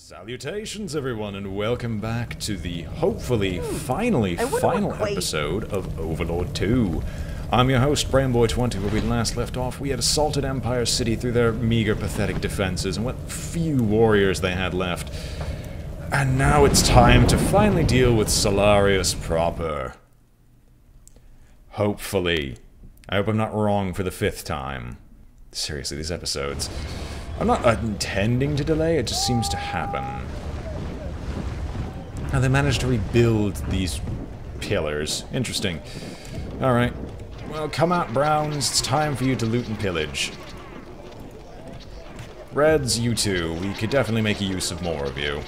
Salutations everyone, and welcome back to the hopefully final episode of Overlord 2. I'm your host, BrainBoy 20. Where we last left off, we had assaulted Empire City through their meager, pathetic defenses and what few warriors they had left. And now it's time to finally deal with Solongarious proper. Hopefully. I hope I'm not wrong for the 5th time. Seriously, these episodes. I'm not intending to delay, it just seems to happen. Now they managed to rebuild these pillars. Interesting. Alright. Well, come out, Browns. It's time for you to loot and pillage. Reds, you too. We could definitely make use of more of you.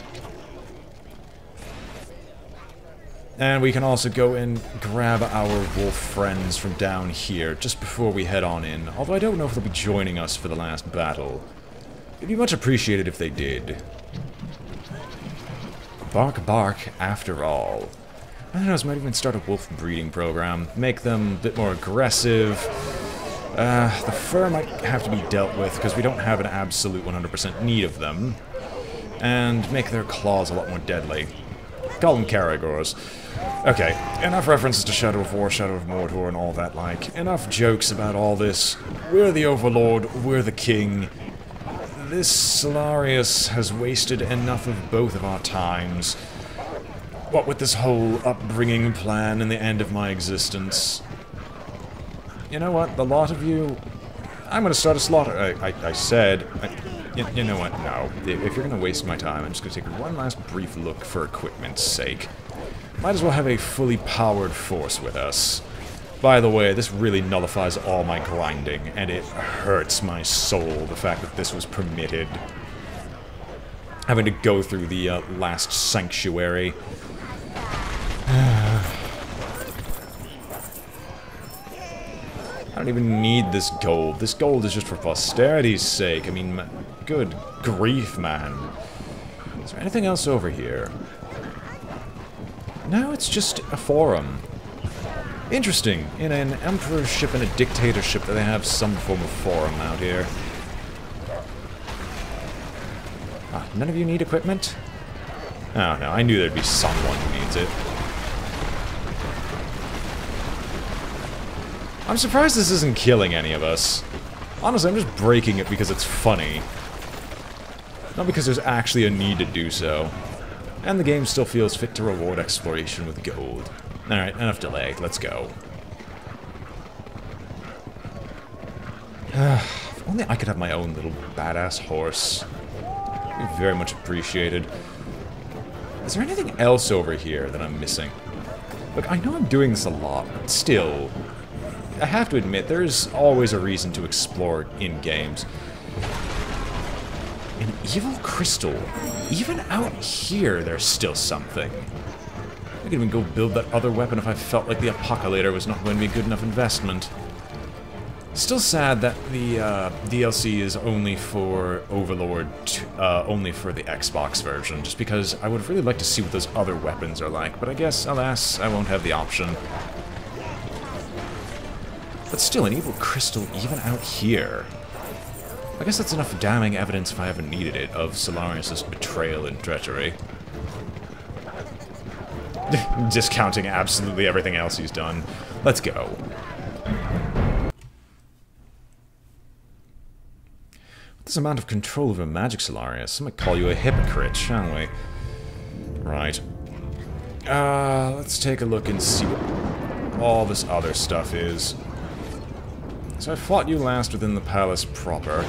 And we can also go and grab our wolf friends from down here just before we head on in. Although I don't know if they'll be joining us for the last battle. It'd be much appreciated if they did. Bark bark, after all. I don't know, I might even start a wolf breeding program. Make them a bit more aggressive. The fur might have to be dealt with because we don't have an absolute 100% need of them. And make their claws a lot more deadly. Call them Caragors. Okay, enough references to Shadow of War, Shadow of Mordor, and all that like. Enough jokes about all this. We're the Overlord, we're the king. This Solongarious has wasted enough of both of our times. What with this whole upbringing plan and the end of my existence. You know what, the lot of you... I'm gonna start a slaughter. I said... You know what, no. If you're gonna waste my time, I'm just gonna take one last brief look for equipment's sake. Might as well have a fully powered force with us. By the way, this really nullifies all my grinding, and it hurts my soul, the fact that this was permitted. Having to go through the last sanctuary. I don't even need this gold. This gold is just for posterity's sake. I mean, good grief, man. Is there anything else over here? No, it's just a forum. Interesting. In an emperorship and a dictatorship, they have some form of forum out here. Ah, none of you need equipment? Oh no, I knew there'd be someone who needs it. I'm surprised this isn't killing any of us. Honestly, I'm just breaking it because it's funny. Not because there's actually a need to do so. And the game still feels fit to reward exploration with gold. Alright, enough delay. Let's go. If only I could have my own little badass horse. It'd be very much appreciated. Is there anything else over here that I'm missing? Look, I know I'm doing this a lot, but still... I have to admit, there's always a reason to explore in games. An evil crystal. Even out here, there's still something. I could even go build that other weapon if I felt like the Apocolator was not going to be a good enough investment. Still sad that the DLC is only for Overlord, only for the Xbox version, just because I would really like to see what those other weapons are like, but I guess, alas, I won't have the option. But still, an evil crystal even out here. I guess that's enough damning evidence, if I haven't needed it, of Solongarious' betrayal and treachery. Discounting absolutely everything else he's done. Let's go. With this amount of control over magic, Solongarious, I might call you a hypocrite, shall we? Right. Let's take a look and see what all this other stuff is. So I fought you last within the palace proper.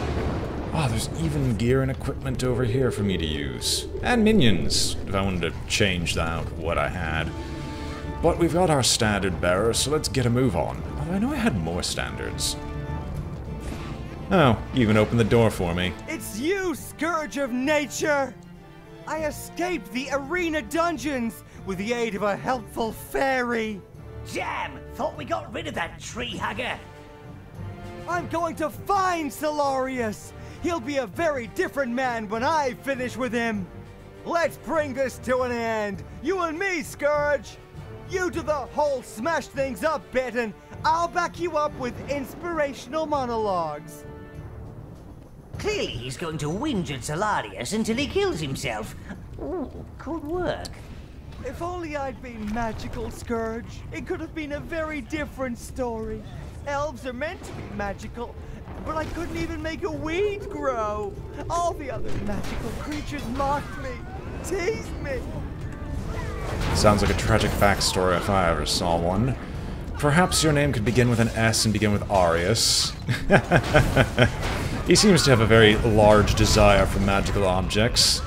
Oh, there's even gear and equipment over here for me to use. And minions, if I wanted to change out what I had. But we've got our standard bearer, so let's get a move on. Although I know I had more standards. Oh, you even opened the door for me. It's you, Scourge of Nature! I escaped the arena dungeons with the aid of a helpful fairy. Damn! Thought we got rid of that tree hugger. I'm going to find Solongarious! He'll be a very different man when I finish with him! Let's bring this to an end! You and me, Scourge! You do the whole smash things up bit and I'll back you up with inspirational monologues. Clearly he's going to whinge at Solongarious until he kills himself. Ooh, could work. If only I'd been magical, Scourge. It could have been a very different story. Elves are meant to be magical, but I couldn't even make a weed grow. All the other magical creatures mocked me, teased me. Sounds like a tragic backstory if I ever saw one. Perhaps your name could begin with an S and begin with Arius. He seems to have a very large desire for magical objects.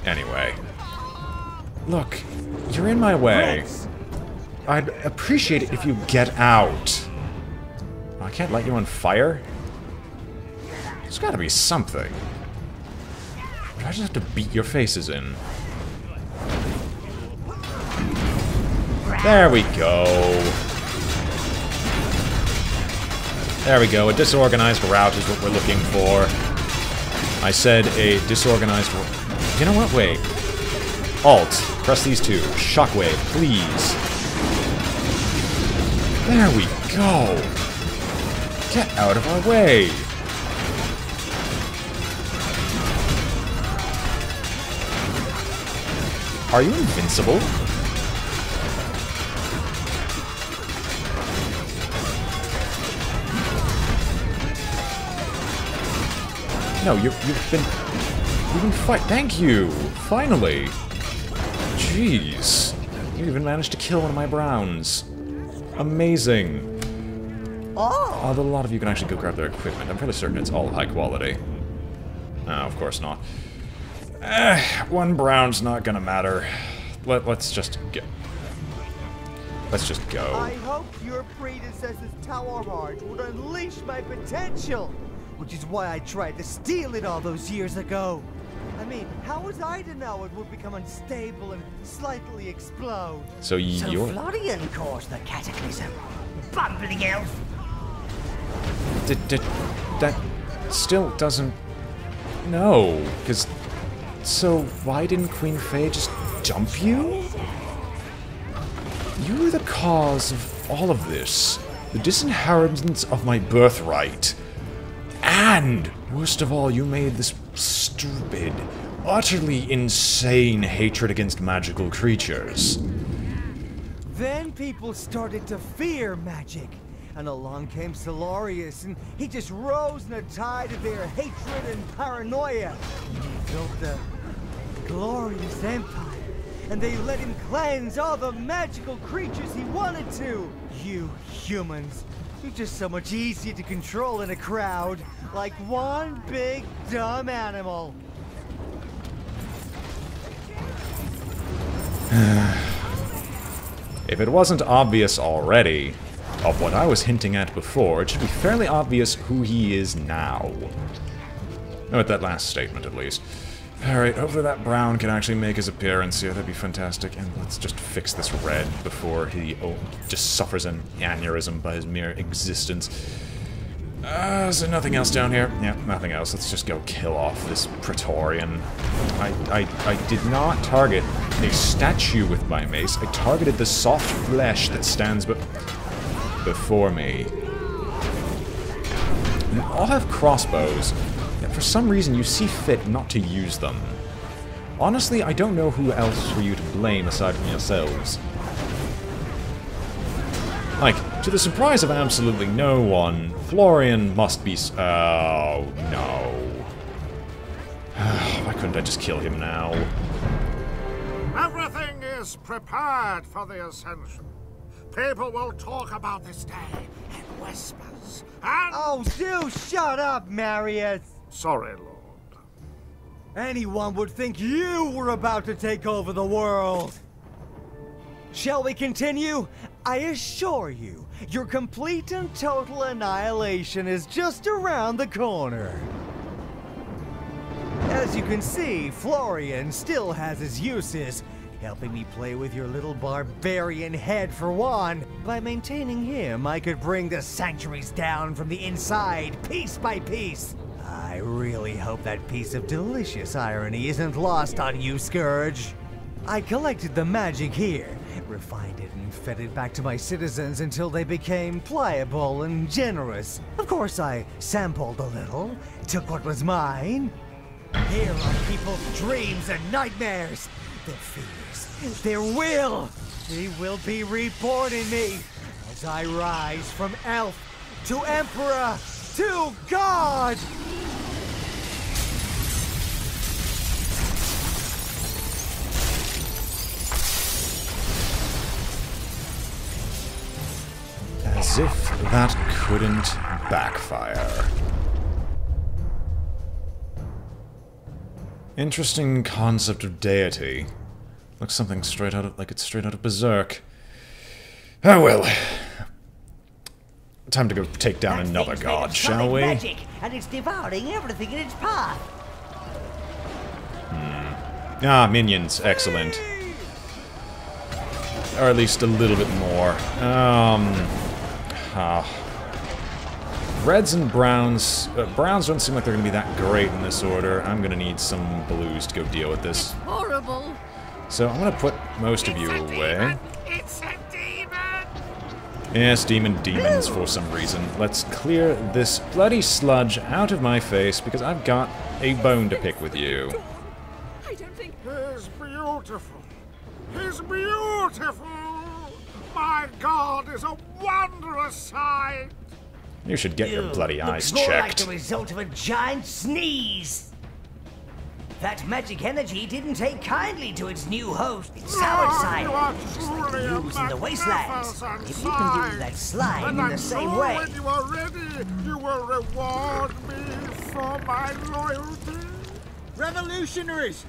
Anyway. Look, you're in my way. I'd appreciate it if you get out. I can't light you on fire? There's gotta be something. Or do I just have to beat your faces in? There we go. There we go. A disorganized route is what we're looking for. I said a disorganized... You know what? Wait. Alt. Press these two. Shockwave, please. There we go. Get out of our way. Are you invincible? No, you've been fight. Thank you. Finally. Jeez, you even managed to kill one of my browns. Amazing. Oh. Although a lot of you can actually go grab their equipment. I'm fairly certain it's all high quality. Oh, of course not. One brown's not gonna matter. Let's just go. Let's just go. I hope your predecessor's Tower Heart would unleash my potential, which is why I tried to steal it all those years ago. I mean, how was I to know it would become unstable and slightly explode? So Florian caused the cataclysm. Bumbling elf. That still doesn't... No, because... So, why didn't Queen Faye just dump you? You were the cause of all of this. The disinheritance of my birthright. And, worst of all, you made this stupid, utterly insane hatred against magical creatures. Then people started to fear magic. And along came Solongarious, and he just rose in a tide of their hatred and paranoia. He built the glorious empire, and they let him cleanse all the magical creatures he wanted to. You humans, you're just so much easier to control in a crowd, like one big dumb animal. If it wasn't obvious already, of what I was hinting at before, it should be fairly obvious who he is now. With that last statement, at least. Alright, hopefully that brown can actually make his appearance here. That'd be fantastic. And let's just fix this red before he just suffers an aneurysm by his mere existence. Is there nothing else down here? Yeah, nothing else. Let's just go kill off this Praetorian. I did not target a statue with my mace. I targeted the soft flesh that stands before me. You all have crossbows, yet for some reason you see fit not to use them. Honestly, I don't know who else for you to blame aside from yourselves. Like, to the surprise of absolutely no one, Florian must be oh, no. Why couldn't I just kill him now? Everything is prepared for the ascension. People will talk about this day in whispers, and... Oh, do shut up, Marius! Sorry, Lord. Anyone would think you were about to take over the world! Shall we continue? I assure you, your complete and total annihilation is just around the corner. As you can see, Florian still has his uses, helping me play with your little barbarian head for one. By maintaining him, I could bring the sanctuaries down from the inside, piece by piece. I really hope that piece of delicious irony isn't lost on you, Scourge. I collected the magic here, refined it and fed it back to my citizens until they became pliable and generous. Of course, I sampled a little, took what was mine. Here are people's dreams and nightmares, their fears, their will. They will be reborn in me as I rise from elf to emperor to god! As if that couldn't backfire. Interesting concept of deity. Looks something straight out of, like it's straight out of Berserk. Oh well. Time to go take down another god, shall we? Magic, and it's devouring everything in its path. Ah, minions. Excellent. Or at least a little bit more. Reds and browns. Browns don't seem like they're going to be that great in this order. I'm going to need some blues to go deal with this. Horrible. So I'm going to put most of you away. It's a demon! Yes, demons for some reason. Let's clear this bloody sludge out of my face because I've got a bone to pick with you. I don't think... He's beautiful. He's beautiful! My god is a wondrous sight! You should get your bloody eyes Looks more like checked. the result of a giant sneeze. That magic energy didn't take kindly to its new host, its sour side. You are Just truly like the a ooze in the wastelands. magnificent If you can sight. do that slime And in I'm the same sure way. when you are ready, you will reward me for my loyalty. Revolutionaries!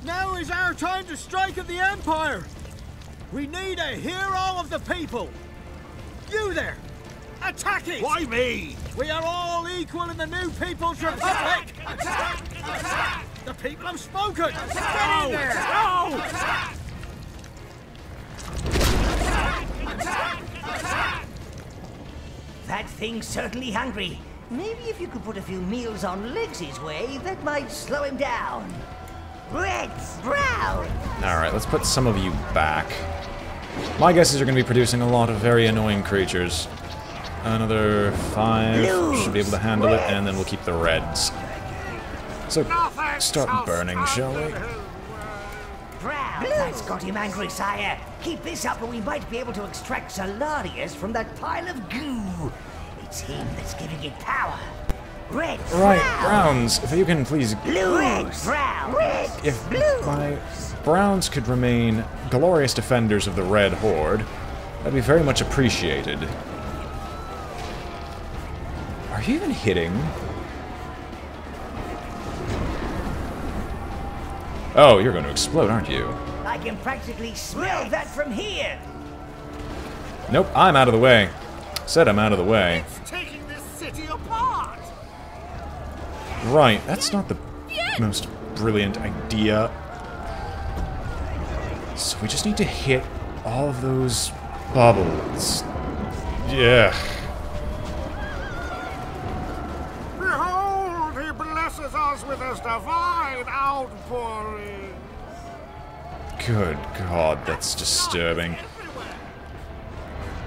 Now is our time to strike at the Empire! We need a hero of the people! You there! Attack it! Why me? We are all equal in the new People's Republic! Attack! Attack! The people have spoken! Get in there! No! That thing's certainly hungry. Maybe if you could put a few meals on Legs' way, that might slow him down. Reds, brown. Alright, let's put some of you back. My guess is you're going to be producing a lot of very annoying creatures. Another 5 should be able to handle it, and then we'll keep the reds. So, start burning, shall we? Brown, that's got him angry, sire. Keep this up and we might be able to extract Solongarious from that pile of goo. It's him that's giving it power. Red, Right, brown. browns, if you can please... Blue, red, brown, red, If blue. my browns could remain glorious defenders of the Red Horde, that'd be very much appreciated. Are you even hitting? Oh, you're going to explode, aren't you? I can practically smell that from here. Nope, I'm out of the way. Said I'm out of the way. It's taking this city apart! Right, that's not the most brilliant idea. So we just need to hit all of those bubbles. Yeah. Behold, he blesses us with his divine outpouring! Good God, that's disturbing.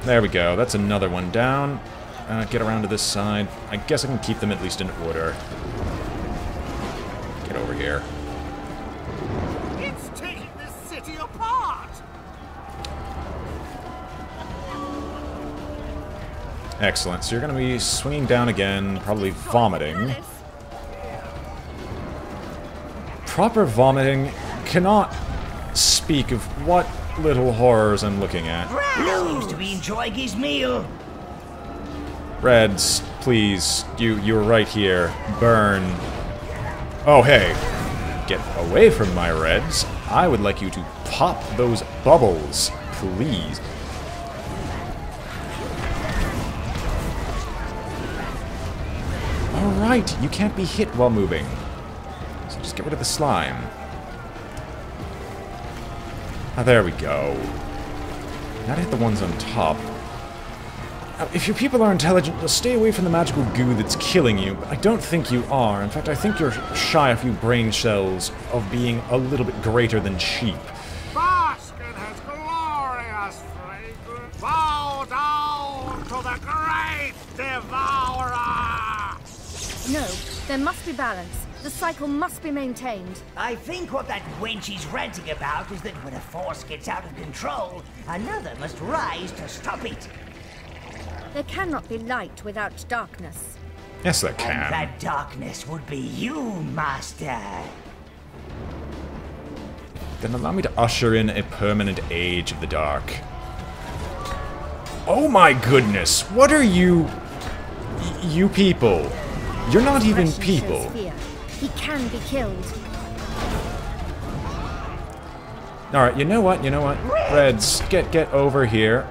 There we go, that's another one down. Get around to this side. I guess I can keep them at least in order. Get over here. It's taking this city apart! Excellent, so you're going to be swinging down again, probably vomiting. Proper vomiting cannot speak of what little horrors I'm looking at. Brown seems to be enjoying his meal. Reds, please, you were right here. Burn. Oh, hey. Get away from my reds. I would like you to pop those bubbles, please. Alright, you can't be hit while moving. So just get rid of the slime. Ah, there we go. Now to hit the ones on top. Now, if your people are intelligent, you'll stay away from the magical goo that's killing you, but I don't think you are. In fact, I think you're shy a few brain cells of being a little bit greater than sheep. Bask in his glorious There must be balance. The cycle must be maintained. I think what that wench is ranting about is that when a force gets out of control, another must rise to stop it. There cannot be light without darkness. Yes, there And can. that darkness would be you, Master. Then allow me to usher in a permanent age of the dark. Oh my goodness, what are you... you people? You're not even Expression people. shows fear. He can be killed. Alright, you know what? Reds, get over here.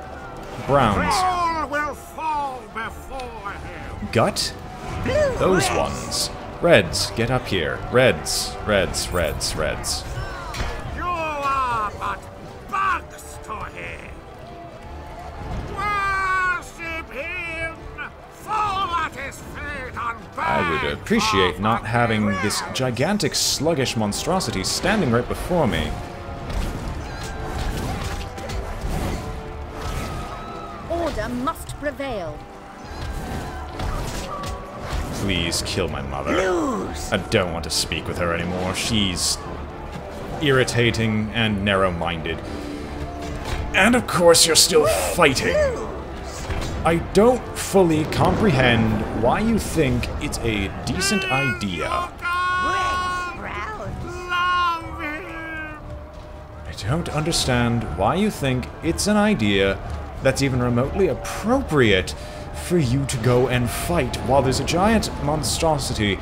Browns. All will fall before him. Gut? Those ones. Reds, get up here. Reds. You are but bugs to him. Worship him. Fall at his feet on I would appreciate not having this gigantic sluggish monstrosity standing right before me. Order must prevail. Please kill my mother. I don't want to speak with her anymore. She's irritating and narrow-minded. And of course you're still fighting. I don't fully comprehend why you think it's a decent idea. Love him. I don't understand why you think it's an idea that's even remotely appropriate for you to go and fight while there's a giant monstrosity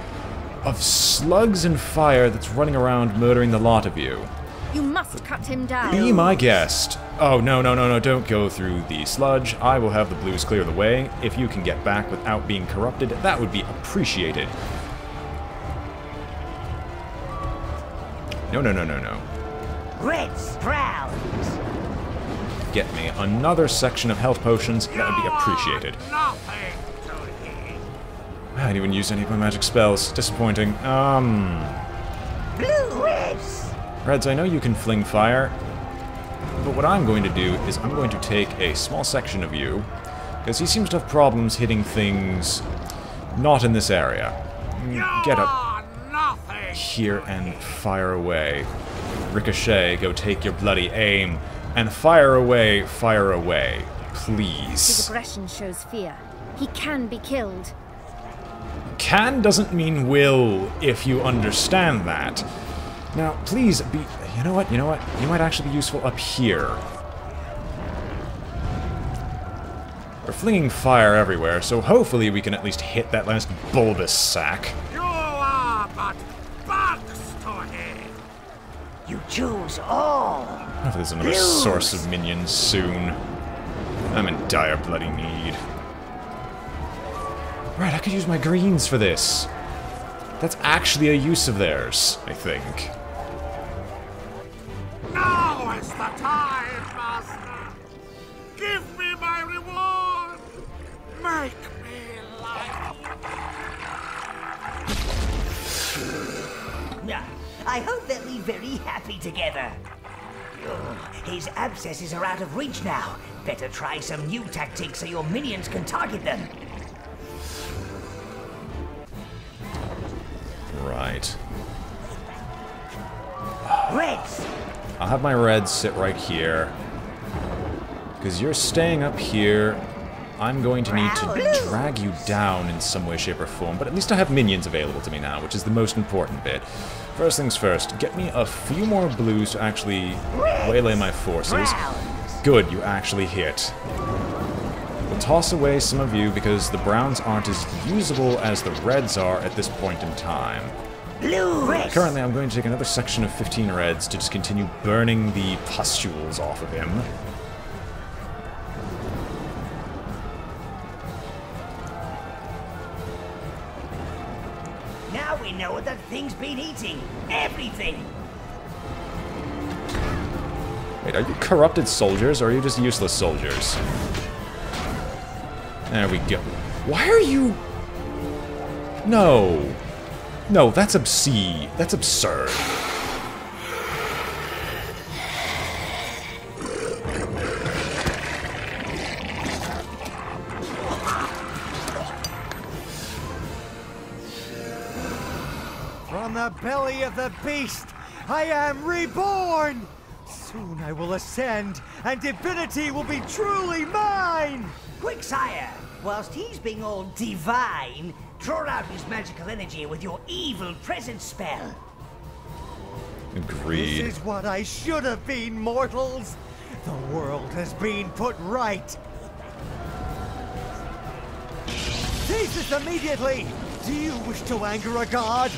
of slugs and fire that's running around murdering the lot of you. You must cut him down. Be my guest. Oh, no, don't go through the sludge. I will have the blues clear the way. If you can get back without being corrupted, that would be appreciated. No. Reds, browns. Get me another section of health potions, that would be appreciated. Nothing to him. I didn't even use any of my magic spells. Disappointing. Blue, reds. Reds, I know you can fling fire, but what I'm going to do is I'm going to take a small section of you, because he seems to have problems hitting things not in this area. Get up Nothing. here and fire away. Ricochet, go take your bloody aim, and fire away, His please. aggression shows fear. He can be killed. Can doesn't mean will, if you understand that. Now, please be... You know what? You might actually be useful up here. We're flinging fire everywhere, so hopefully we can at least hit that last bulbous sack. You are but bugs to him. You choose all. Hopefully there's another source of minions soon. I'm in dire bloody need. Right, I could use my greens for this. That's actually a use of theirs, I think. Now is the time, Master. Give me my reward. Make me like I hope they'll be very happy together. His abscesses are out of reach now. Better try some new tactics so your minions can target them. Right. Reds! I'll have my reds sit right here. Because you're staying up here, I'm going to need to drag you down in some way, shape, or form. But at least I have minions available to me now, which is the most important bit. First things first, get me a few more blues to actually waylay my forces. Good, you actually hit. We'll toss away some of you because the browns aren't as usable as the reds are at this point in time. Blue, reds! Currently, I'm going to take another section of 15 reds to just continue burning the pustules off of him. Now we know what that thing's been eating. Everything! Wait, are you corrupted soldiers, or are you just useless soldiers? There we go. Why are you... No. No, that's obscene. That's absurd. From the belly of the beast, I am reborn! Soon I will ascend, and divinity will be truly mine! Quick, sire! Whilst he's being all divine, draw out his magical energy with your evil presence spell. Agreed. This is what I should have been, mortals! The world has been put right! Cease this immediately! Do you wish to anger a god?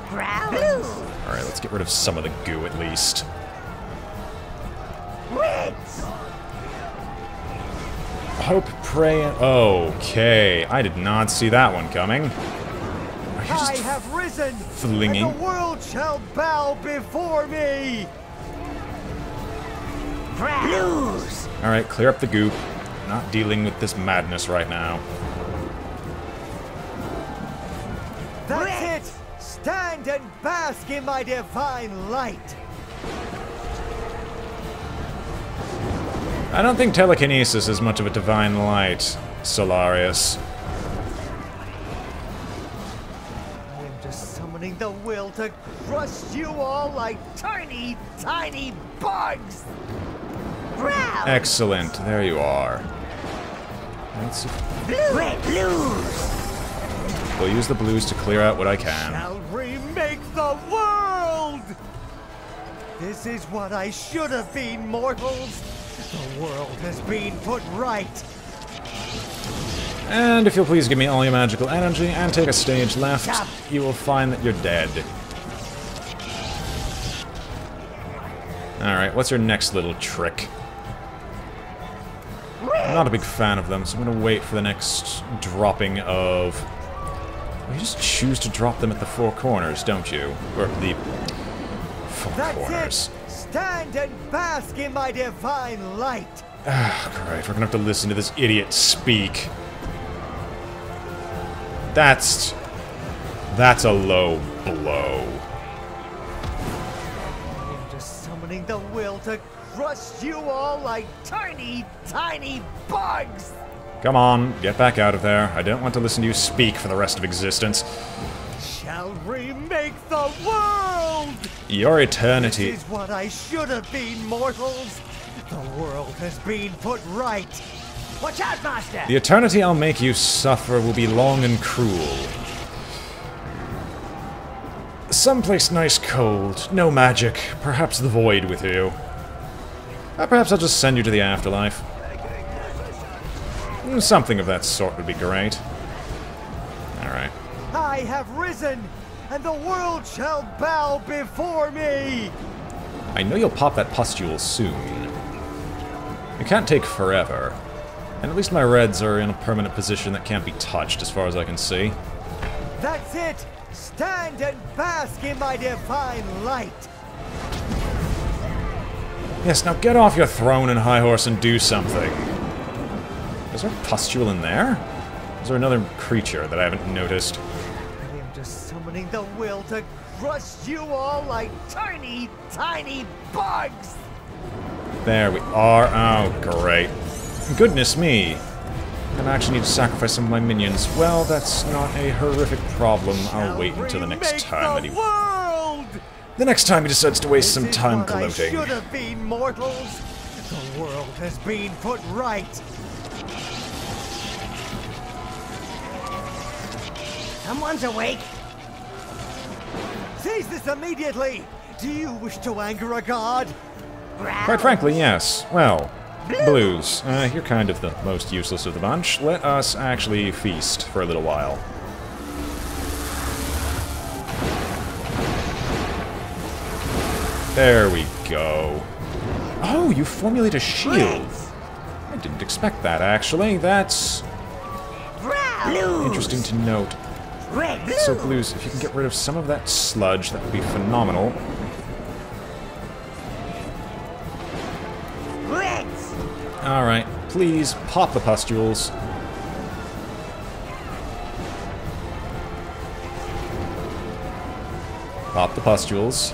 Growl! Alright, let's get rid of some of the goo at least. Ritz! Hope, pray, okay. I did not see that one coming. Are you I just have risen, flinging? and the world shall bow before me! Blues! Alright, clear up the goop. Not dealing with this madness right now. That's it! Stand and bask in my divine light! I don't think telekinesis is much of a divine light, Solarious. I am just summoning the will to crush you all like tiny, tiny bugs! Growl! Excellent, there you are. Let's see. Red blues! We'll use the blues to clear out what I can. Shall remake the world! This is what I should have been, mortals! The world has been put right! And if you'll please give me all your magical energy and take a stage left, you will find that you're dead. Alright, what's your next little trick? I'm not a big fan of them, so I'm gonna wait for the next dropping of... You just choose to drop them at the four corners, don't you? Or the... four corners. That's it! Stand and bask in my divine light! Ah, great, we're gonna have to listen to this idiot speak. That's a low blow. I'm just summoning the will to crush you all like tiny, tiny bugs! Come on, get back out of there. I don't want to listen to you speak for the rest of existence. Shall remake the world! Your eternity... This is what I should have been, mortals! The world has been put right! Watch out, master! The eternity I'll make you suffer will be long and cruel. Someplace nice cold, no magic, perhaps the void with you. Perhaps I'll just send you to the afterlife. Something of that sort would be great. Alright. I have risen, and the world shall bow before me! I know you'll pop that pustule soon. It can't take forever. And at least my reds are in a permanent position that can't be touched, as far as I can see. That's it! Stand and bask in my divine light! Yes, now get off your throne and high horse and do something. Is there a pustule in there? Is there another creature that I haven't noticed? I am just summoning the will to crush you all like tiny, tiny bugs! There we are. Oh, great. Goodness me. I'm gonna actually need to sacrifice some of my minions. Well, that's not a horrific problem. I'll wait until the next time that he... world! The next time he decides to waste some This is time what I gloating. should have been, mortals! The world has been put right! Someone's awake! Cease this immediately! Do you wish to anger a god? Quite frankly, yes. Well, Blues, you're kind of the most useless of the bunch. Let us actually feast for a little while. There we go. Oh, you formulate a shield. I didn't expect that, actually. That's interesting to note. So, Blues, if you can get rid of some of that sludge, that would be phenomenal. Alright, please pop the pustules. Pop the pustules.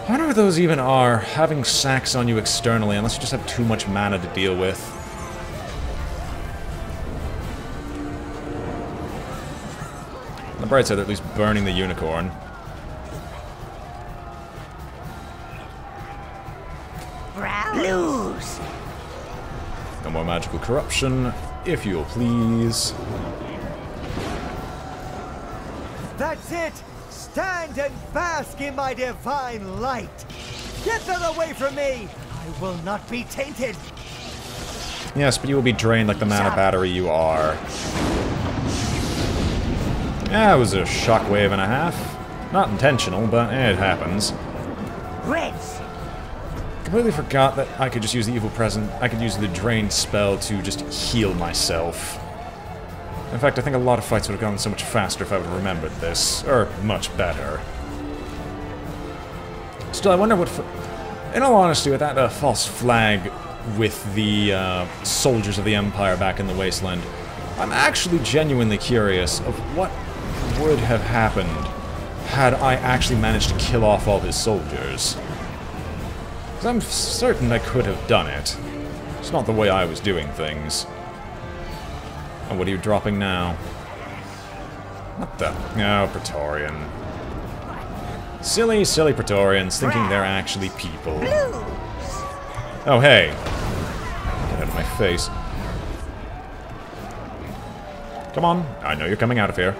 I wonder what those even are, having sacks on you externally, unless you just have too much mana to deal with. On the bright side, they're at least burning the unicorn. Lose! No more magical corruption, if you'll please. That's it! Stand and bask in my divine light! Get that away from me! I will not be tainted! Yes, but you will be drained like the mana battery you are. Yeah, it was a shockwave and a half. Not intentional, but it happens. Reds! Completely forgot that I could just use the Evil Present. I could use the Drain spell to just heal myself. In fact, I think a lot of fights would have gone so much faster if I would have remembered this. Or, much better. Still, I wonder what... In all honesty, with that false flag with the soldiers of the Empire back in the Wasteland, I'm actually genuinely curious of what would have happened had I actually managed to kill off all his soldiers. Because I'm certain I could have done it. It's not the way I was doing things. And what are you dropping now? What the... Oh, Praetorian. Silly, silly Praetorians thinking they're actually people. Oh, hey. Get out of my face. Come on. I know you're coming out of here.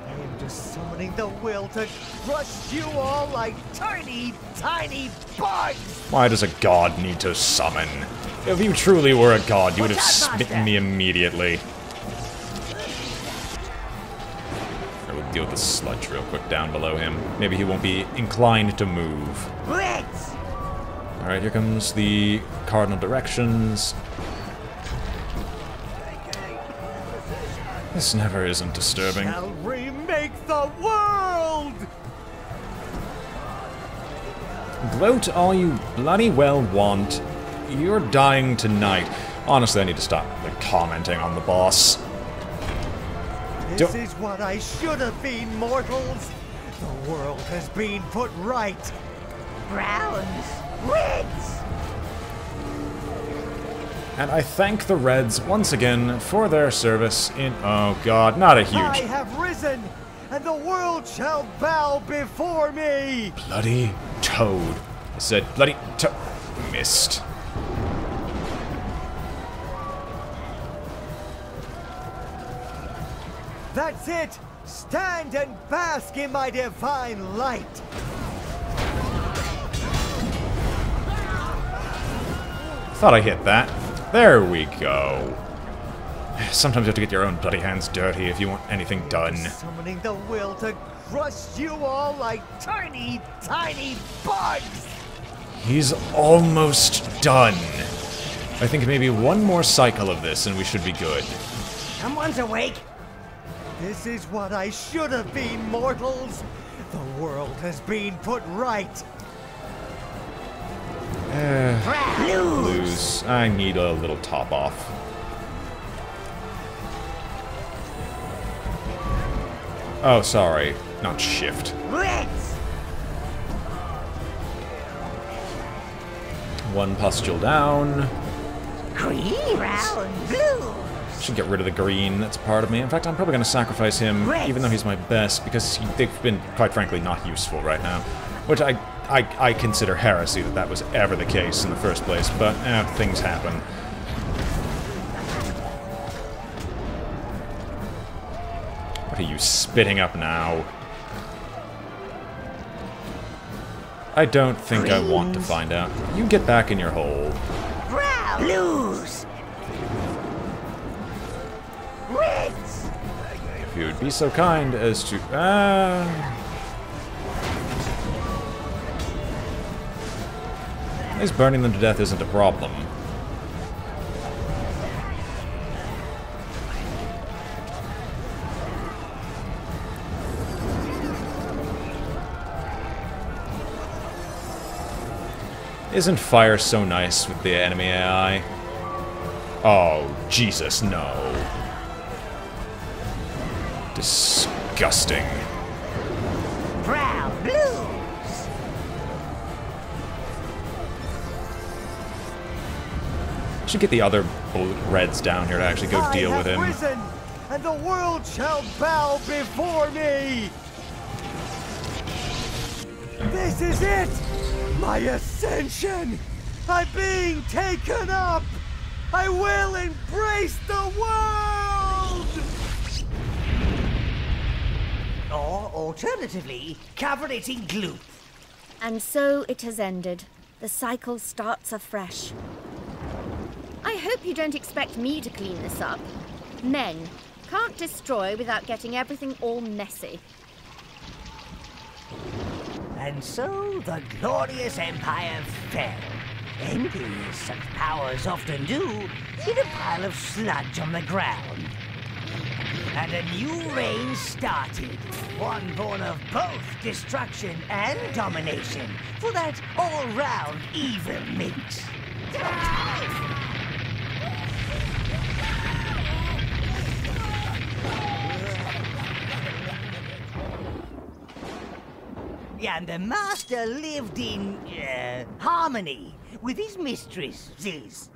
I am just summoning the will to crush you all like tiny, tiny bugs! Why does a god need to summon? If you truly were a god, you would have smitten me immediately. I will deal with the sludge real quick down below him. Maybe he won't be inclined to move. Reds! Alright, here comes the cardinal directions. This never isn't disturbing. Shall remake the world! Gloat all you bloody well want. You're dying tonight. Honestly, I need to stop commenting on the boss. This is what I should have been, mortals! The world has been put right! Browns! Reds! And I thank the Reds once again for their service in... Oh god, not a I huge... have risen, and the world shall bow before me! Bloody toad. I said bloody toad. Missed. That's it! Stand and bask in my divine light! Thought I hit that. There we go. Sometimes you have to get your own bloody hands dirty if you want anything done. Summoning the will to crush you all like tiny, tiny bugs! He's almost done. I think maybe one more cycle of this and we should be good. Someone's awake! This is what I should have been, mortals! The world has been put right! Lose. I need a little top off. Oh, sorry. Not shift. Reds! One pustule down. Green! Brown! Blue! Should get rid of the green. That's part of me. In fact, I'm probably going to sacrifice him, even though he's my best, because they've been, quite frankly, not useful right now. Which I consider heresy that that was ever the case in the first place, but things happen. What are you spitting up now? I don't think I want to find out. You get back in your hole. Brown! Blues! Reds! If you would be so kind as to... At least burning them to death isn't a problem. Isn't fire so nice with the enemy AI? Oh, Jesus, no. Disgusting. Brown! Blues! Should get the other Reds down here to actually go deal with him. Risen, and the world shall bow before me! This is it! My ascension! I'm being taken up! I will embrace the world! Or, alternatively, cover it in gloop. And so it has ended. The cycle starts afresh. I hope you don't expect me to clean this up. Men can't destroy without getting everything all messy. And so the glorious empire fell, ending, as such powers often do, in a pile of sludge on the ground. And a new reign started, one born of both destruction and domination, for that all-round evil mix. And the master lived in, harmony with his mistresses.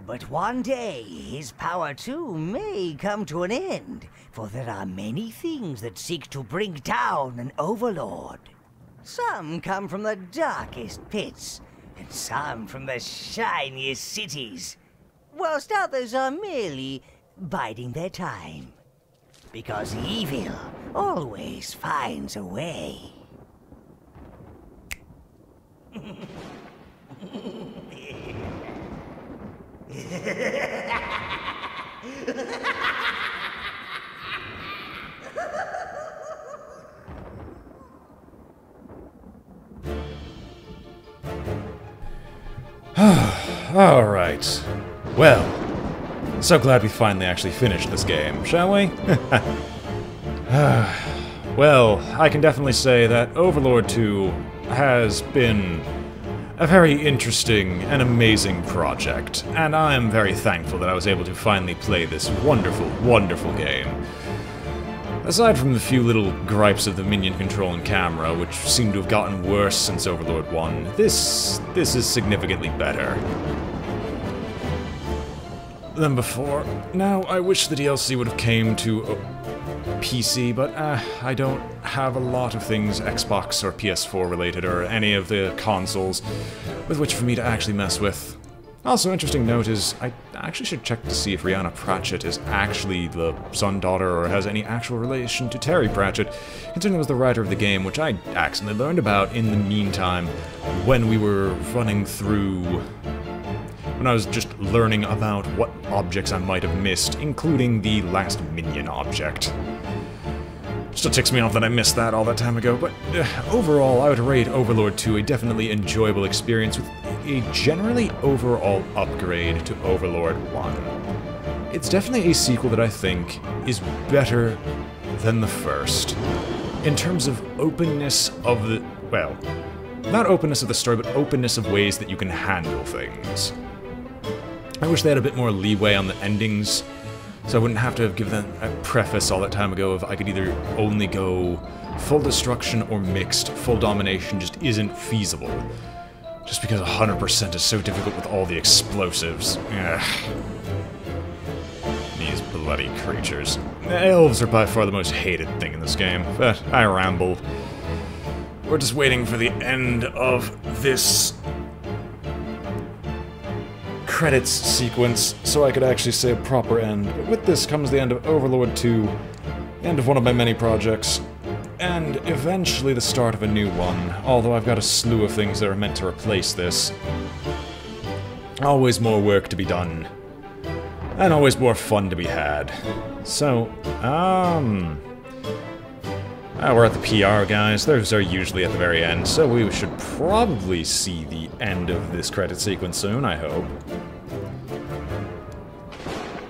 But one day, his power too may come to an end, for there are many things that seek to bring down an overlord. Some come from the darkest pits, and some from the shiniest cities, whilst others are merely biding their time. Because evil always finds a way. Alright. Well, so glad we finally actually finished this game, shall we? Well, I can definitely say that Overlord 2 has been a very interesting and amazing project, and I am very thankful that I was able to finally play this wonderful, wonderful game. Aside from the few little gripes of the minion control and camera, which seem to have gotten worse since Overlord 1, this is significantly better than before. Now, I wish the DLC would have came to PC, but I don't have a lot of things Xbox or PS4 related, or any of the consoles with which for me to actually mess with. Also, interesting note is, I actually should check to see if Rihanna Pratchett is actually the son-daughter or has any actual relation to Terry Pratchett, considering it was the writer of the game, which I accidentally learned about in the meantime when we were running through... when I was just learning about what objects I might have missed, including the last minion object. Still ticks me off that I missed that all that time ago, but overall, I would rate Overlord 2 a definitely enjoyable experience with a generally overall upgrade to Overlord 1. It's definitely a sequel that I think is better than the first, in terms of openness of the... well, not openness of the story, but openness of ways that you can handle things. I wish they had a bit more leeway on the endings, so I wouldn't have to have given a preface all that time ago of I could either only go full destruction or mixed. Full domination just isn't feasible. Just because 100% is so difficult with all the explosives. Ugh. These bloody creatures. Elves are by far the most hated thing in this game, but I ramble. We're just waiting for the end of this credits sequence, so I could actually say a proper end. But with this comes the end of Overlord 2, the end of one of my many projects, and eventually the start of a new one, although I've got a slew of things that are meant to replace this. Always more work to be done, and always more fun to be had. So, we're at the PR, guys. Those are usually at the very end, so we should probably see the end of this credit sequence soon, I hope.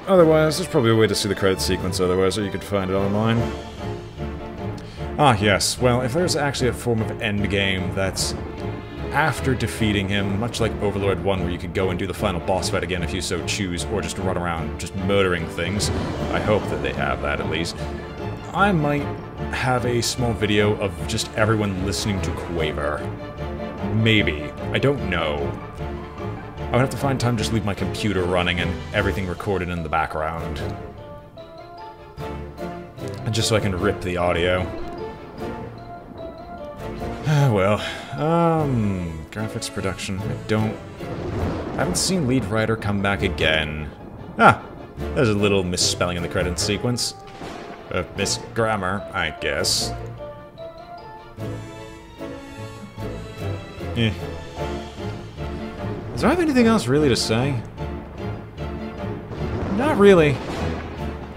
Otherwise, there's probably a way to see the credit sequence otherwise, or you could find it online. Ah, yes. Well, if there's actually a form of endgame that's after defeating him, much like Overlord 1, where you could go and do the final boss fight again if you so choose, or just run around just murdering things, I hope that they have that at least. I might have a small video of just everyone listening to Quaver. Maybe. I don't know. I would have to find time to just leave my computer running and everything recorded in the background. just so I can rip the audio. Well, graphics production, I haven't seen lead writer come back again. Ah, there's a little misspelling in the credits sequence. Misgrammar, I guess. Eh. Does I have anything else really to say? Not really.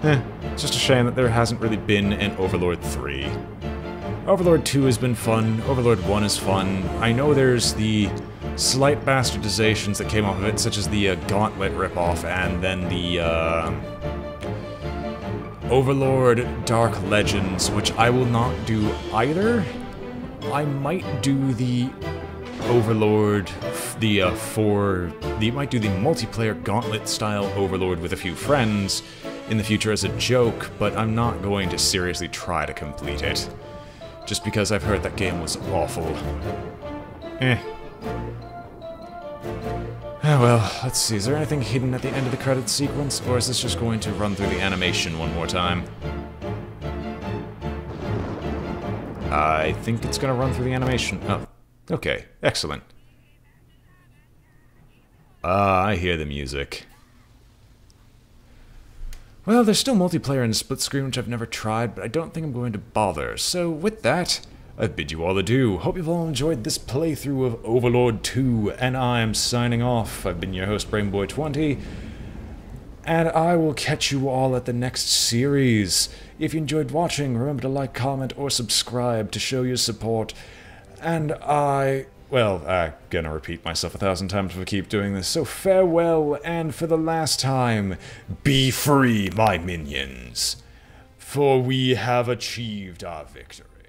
It's just a shame that there hasn't really been an Overlord 3. Overlord 2 has been fun, Overlord 1 is fun. I know there's the slight bastardizations that came off of it, such as the Gauntlet ripoff, and then the Overlord Dark Legends, which I will not do either. I might do the Overlord, might do the multiplayer Gauntlet-style Overlord with a few friends in the future as a joke, but I'm not going to seriously try to complete it. Just because I've heard that game was awful. Oh well, let's see, is there anything hidden at the end of the credits sequence, or is this just going to run through the animation one more time? I think it's gonna run through the animation. Oh, okay, excellent. I hear the music. Well, there's still multiplayer in split screen, which I've never tried, but I don't think I'm going to bother. So with that, I bid you all adieu. Hope you've all enjoyed this playthrough of Overlord 2, and I'm signing off. I've been your host, BrainBoy20, and I will catch you all at the next series. If you enjoyed watching, remember to like, comment, or subscribe to show your support. And I'm gonna repeat myself 1,000 times if I keep doing this, so farewell, and for the last time, be free, my minions, for we have achieved our victory.